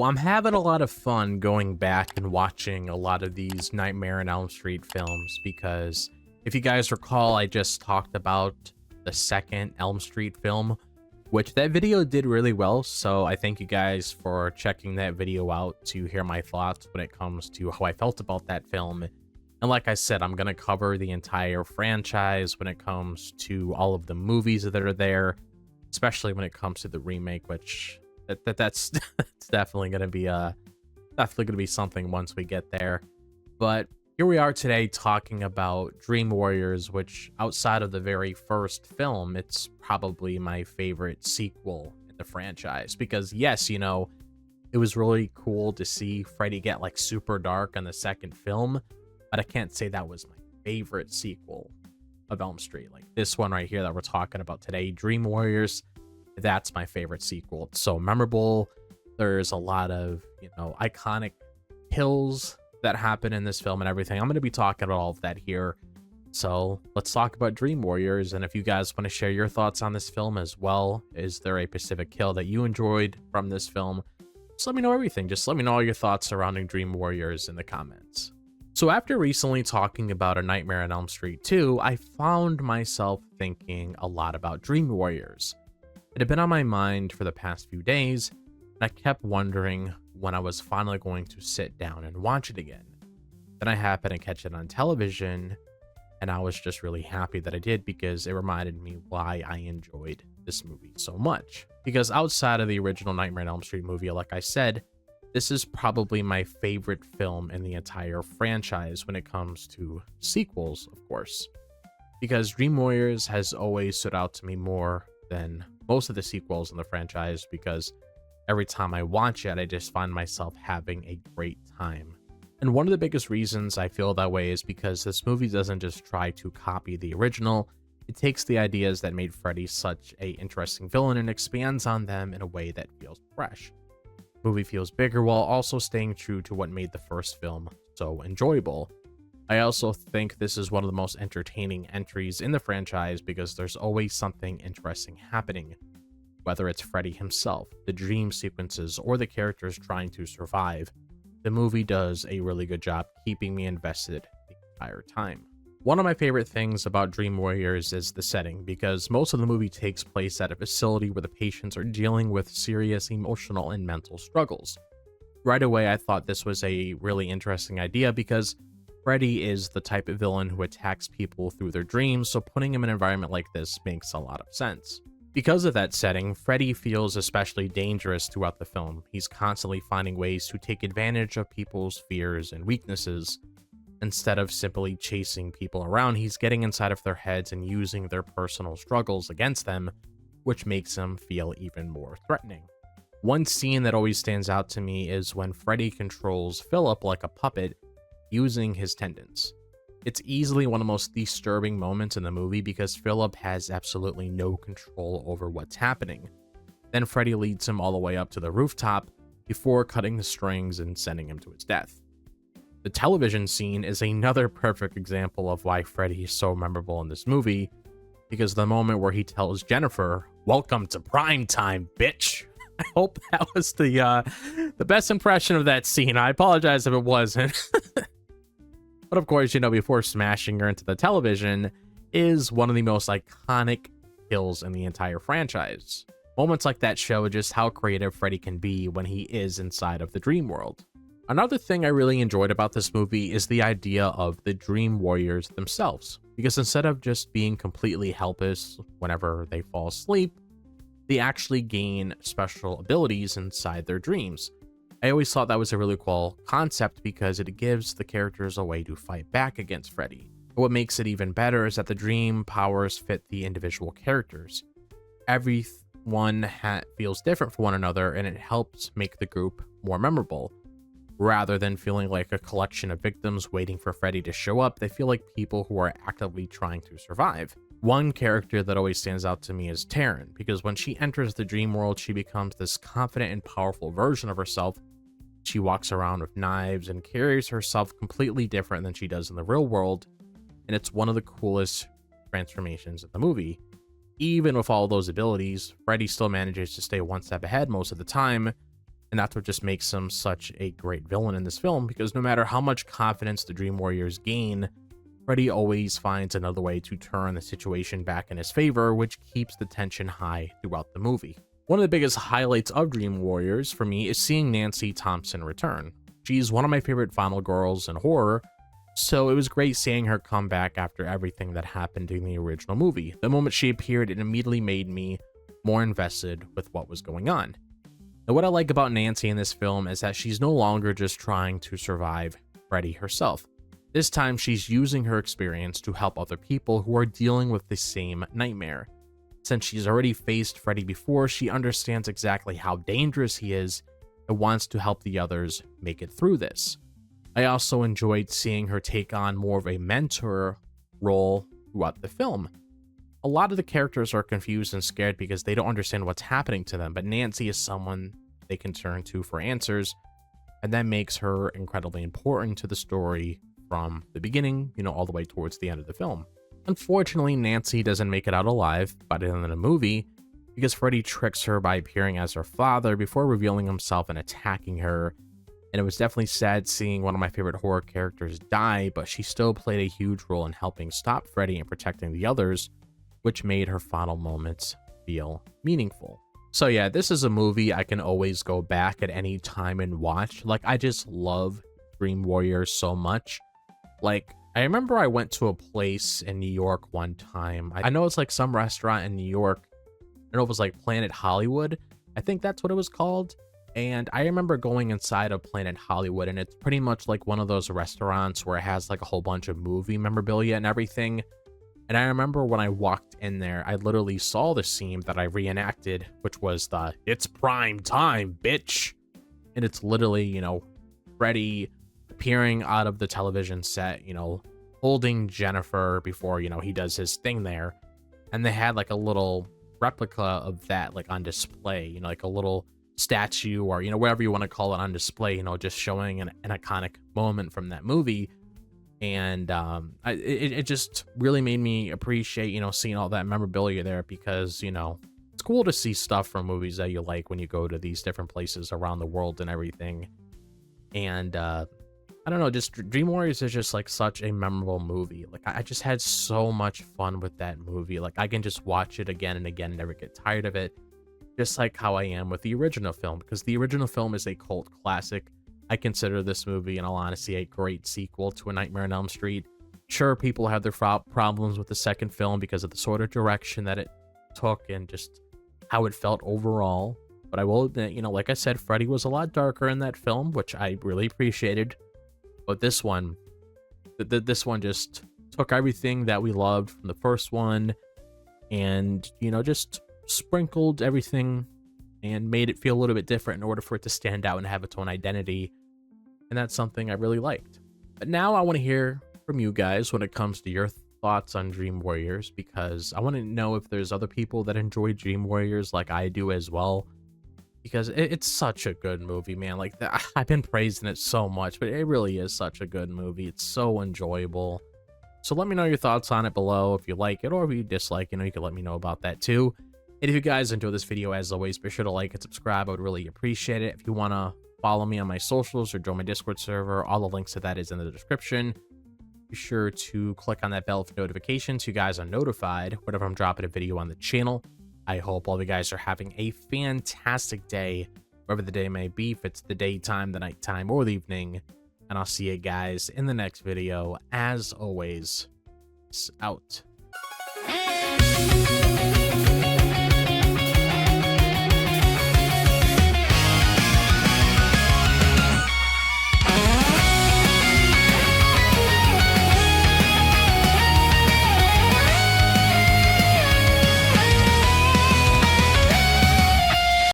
I'm having a lot of fun going back and watching a lot of these Nightmare on Elm Street films because if you guys recall, I just talked about the second Elm Street film, which that video did really well. So I thank you guys for checking that video out to hear my thoughts when it comes to how I felt about that film. And like I said, I'm going to cover the entire franchise when it comes to all of the movies that are there, especially when it comes to the remake, which that's that's definitely going to be something once we get there. But here we are today talking about Dream Warriors, which outside of the very first film, it's probably my favorite sequel in the franchise because yes, you know, it was really cool to see Freddy get like super dark in the second film, but I can't say that was my favorite sequel of Elm Street. Like this one right here that we're talking about today, Dream Warriors, that's my favorite sequel. It's so memorable. There's a lot of, you know, iconic kills that happen in this film and everything. I'm going to be talking about all of that here. So let's talk about Dream Warriors. And if you guys want to share your thoughts on this film as well, is there a specific kill that you enjoyed from this film? Just let me know everything. Just let me know all your thoughts surrounding Dream Warriors in the comments. So after recently talking about A Nightmare on Elm Street 2, I found myself thinking a lot about Dream Warriors. It had been on my mind for the past few days, and I kept wondering when I was finally going to sit down and watch it again. Then I happened to catch it on television, and I was just really happy that I did because it reminded me why I enjoyed this movie so much. Because outside of the original Nightmare on Elm Street movie, like I said, this is probably my favorite film in the entire franchise when it comes to sequels, of course. Because Dream Warriors has always stood out to me more than most of the sequels in the franchise because every time I watch it, I just find myself having a great time. And one of the biggest reasons I feel that way is because this movie doesn't just try to copy the original. It takes the ideas that made Freddy such an interesting villain and expands on them in a way that feels fresh. The movie feels bigger while also staying true to what made the first film so enjoyable. I also think this is one of the most entertaining entries in the franchise because there's always something interesting happening. Whether it's Freddy himself, the dream sequences, or the characters trying to survive, the movie does a really good job keeping me invested the entire time. One of my favorite things about Dream Warriors is the setting, because most of the movie takes place at a facility where the patients are dealing with serious emotional and mental struggles. Right away, I thought this was a really interesting idea because Freddy is the type of villain who attacks people through their dreams, so putting him in an environment like this makes a lot of sense. Because of that setting, Freddy feels especially dangerous throughout the film. He's constantly finding ways to take advantage of people's fears and weaknesses. Instead of simply chasing people around, he's getting inside of their heads and using their personal struggles against them, which makes him feel even more threatening. One scene that always stands out to me is when Freddy controls Philip like a puppet using his tendons. It's easily one of the most disturbing moments in the movie because Philip has absolutely no control over what's happening. Then Freddy leads him all the way up to the rooftop before cutting the strings and sending him to his death. The television scene is another perfect example of why Freddy is so memorable in this movie, because the moment where he tells Jennifer, "Welcome to prime time, bitch." I hope that was the best impression of that scene. I apologize if it wasn't. But of course, you know, before smashing her into the television is one of the most iconic kills in the entire franchise. Moments like that show just how creative Freddy can be when he is inside of the dream world. Another thing I really enjoyed about this movie is the idea of the Dream Warriors themselves, because instead of just being completely helpless whenever they fall asleep, they actually gain special abilities inside their dreams. I always thought that was a really cool concept because it gives the characters a way to fight back against Freddy. But what makes it even better is that the dream powers fit the individual characters. Everyone feels different for one another, and it helps make the group more memorable. Rather than feeling like a collection of victims waiting for Freddy to show up, they feel like people who are actively trying to survive. One character that always stands out to me is Taryn, because when she enters the dream world, she becomes this confident and powerful version of herself. She walks around with knives and carries herself completely different than she does in the real world, and it's one of the coolest transformations in the movie. Even with all those abilities, Freddy still manages to stay one step ahead most of the time, And that's what just makes him such a great villain in this film, because no matter how much confidence the Dream Warriors gain, Freddy always finds another way to turn the situation back in his favor, which keeps the tension high throughout the movie. One of the biggest highlights of Dream Warriors for me is seeing Nancy Thompson return. She's one of my favorite final girls in horror, so it was great seeing her come back after everything that happened in the original movie. The moment she appeared, it immediately made me more invested with what was going on. Now, what I like about Nancy in this film is that she's no longer just trying to survive Freddy herself. This time, she's using her experience to help other people who are dealing with the same nightmare. Since she's already faced Freddy before, she understands exactly how dangerous he is and wants to help the others make it through this. I also enjoyed seeing her take on more of a mentor role throughout the film. A lot of the characters are confused and scared because they don't understand what's happening to them, but Nancy is someone they can turn to for answers, and that makes her incredibly important to the story from the beginning, all the way towards the end of the film. Unfortunately, Nancy doesn't make it out alive by the end of the movie because Freddy tricks her by appearing as her father before revealing himself and attacking her. And it was definitely sad seeing one of my favorite horror characters die, but she still played a huge role in helping stop Freddy and protecting the others, which made her final moments feel meaningful. So yeah, this is a movie I can always go back at any time and watch. Like, I just love Dream Warriors so much. Like, I remember I went to a place in New York one time. I know it's like some restaurant in New York. I don't know if it was like Planet Hollywood. I think that's what it was called. And I remember going inside of Planet Hollywood, and it's pretty much like one of those restaurants where it has like a whole bunch of movie memorabilia and everything. And I remember when I walked in there, I literally saw the scene that I reenacted, which was the "It's prime time, bitch." And it's literally, Freddy appearing out of the television set, holding Jennifer before, he does his thing there. And they had like a little replica of that like on display, like a little statue or, whatever you want to call it on display, just showing an iconic moment from that movie. And it just really made me appreciate, seeing all that memorabilia there, because, it's cool to see stuff from movies that you like when you go to these different places around the world and everything. And I don't know, just Dream Warriors is just like such a memorable movie. Like, I just had so much fun with that movie. Like, I can just watch it again and again and never get tired of it. Just like how I am with the original film, because the original film is a cult classic. I consider this movie, in all honesty, a great sequel to A Nightmare on Elm Street. Sure, people have their problems with the second film because of the sort of direction that it took and just how it felt overall. But I will admit, like I said, Freddy was a lot darker in that film, which I really appreciated. But this one, this one just took everything that we loved from the first one and, just sprinkled everything and made it feel a little bit different in order for it to stand out and have its own identity. And that's something I really liked. But now I want to hear from you guys when it comes to your thoughts on Dream Warriors, because I want to know if there's other people that enjoy Dream Warriors like I do as well. Because it's such a good movie, man. Like, I've been praising it so much, but it really is such a good movie. It's so enjoyable. So let me know your thoughts on it below. If you like it or if you dislike, you can let me know about that too. And if you guys enjoy this video, as always, be sure to like and subscribe. I would really appreciate it. If you want to follow me on my socials or join my Discord server, all the links to that is in the description. Be sure to click on that bell for notifications so you guys are notified whenever I'm dropping a video on the channel. I hope all of you guys are having a fantastic day, wherever the day may be, if it's the daytime, the nighttime, or the evening. And I'll see you guys in the next video. As always, peace out.